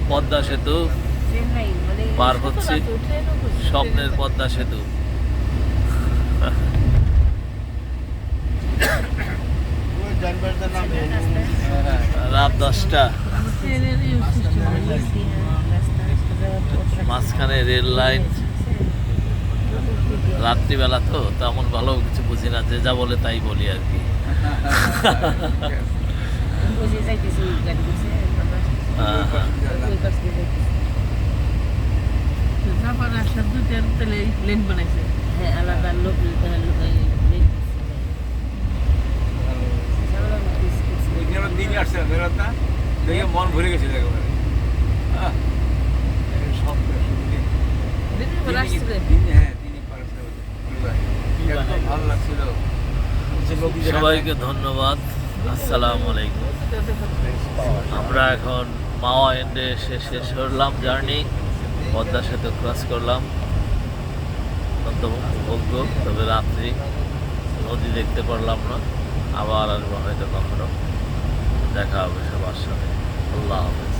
পদ্মা সেতু পার হচ্ছে, স্বপ্নের পদ্মা সেতু। রাত 10টা, মাঝখানে রেল লাইন। রাত্রিবেলা তো তেমন ভালো কিছু বুঝি না, যে যা বলে তাই বলি আর কি। মন ভরে গেছিল একেবারে। ভালো লাগছিল। সবাইকে ধন্যবাদ। আসসালামু আলাইকুম। আমরা এখন মাওয়া এন্ডে এসে শেষ করলাম জার্নি। পদ্মা সেতু ক্রস করলাম, অত্যন্ত উপভোগ্য। তবে রাত্রি নদী দেখতে পারলাম না। আবার আসবো হয়তো কখনো, দেখা হবে সবার সাথে। আল্লাহ হাফেজ।